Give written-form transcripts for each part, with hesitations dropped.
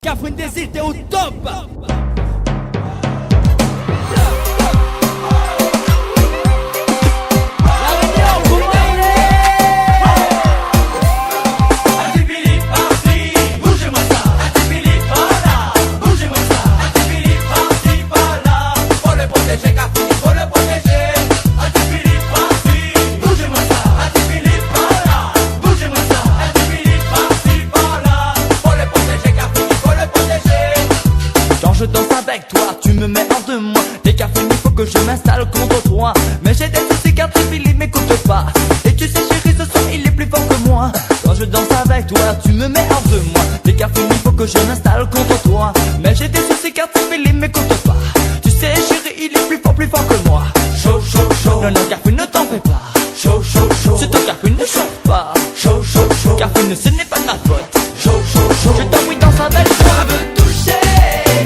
Catherine Désir, t'es au top. Je danse avec toi, tu me mets hors de moi. Dès qu'à finir, il faut que je m'installe contre toi. Mais j'ai des soucis car tu Philippe m'écoute pas. Et tu sais chérie, ce soir il est plus fort que moi. Quand je danse avec toi, tu me mets hors de moi. Dès qu'à finir, il faut que je m'installe contre toi. Mais j'ai des soucis car tu Philippe m'écoute pas. Tu sais chérie, il est plus fort que moi. Chaud, chaud, chaud. Non, non, Carfine, ne t'en fais pas. Chaud, chaud, chaud. C'est toi Carfine, ne chauffe pas. Chaud, chaud, chaud. Carfine, ce n'est pas de ma faute. Chaud, chaud, chaud. Je t'envoie danse avec toi. Je veux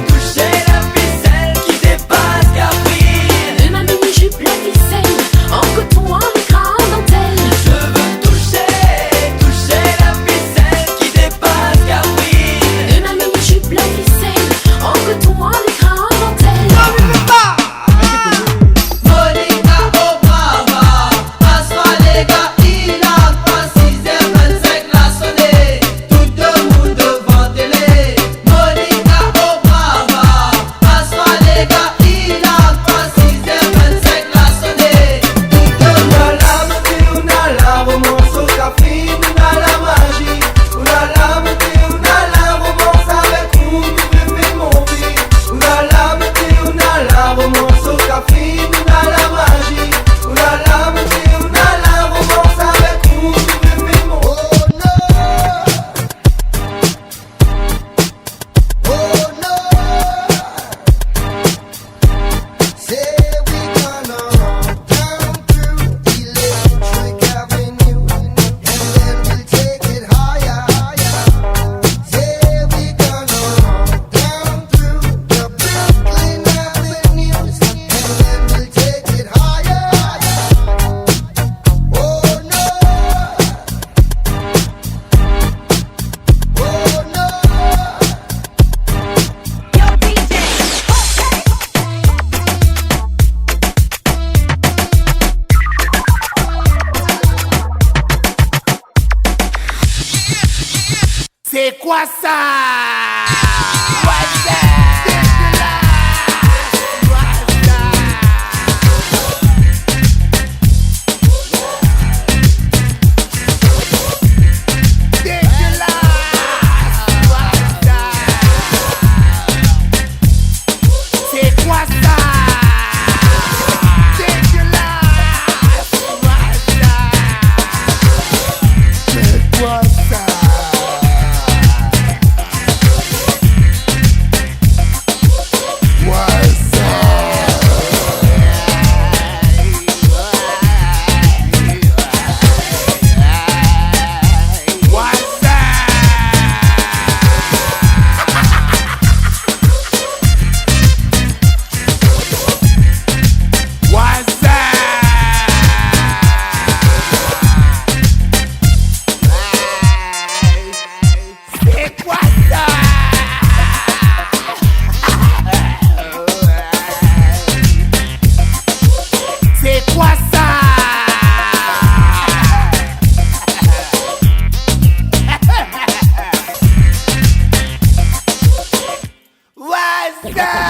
toucher la ficelle qui dépasse Carfine. De ma mini-jupe la ficelle, en coton, en écran, en dentelle. Je veux toucher la ficelle qui dépasse Carfine. De ma mini-jupe la ficelle, en coton, en écran, en dentelle. Monica Obrava, assois les gars, il a pas 6h25 la sonné. Tout le monde devant télé. Monica Obrava, assois les gars, il a pas 6h25 la sonné. Tout le monde la romance Carfine, on a la magie. On a la romance avec vous, nous vivons mon vie. On a la romance Carfine, on a la magie. On a la romance avec vous, nous vivons mon vie. Oh no, say we gonna run down through Electric Avenue, and then we'll take it higher. Say we gonna run down through the Brooklyn Avenues, and then we'll take it higher. Oh no, oh no. C'est quoi ça? What's that?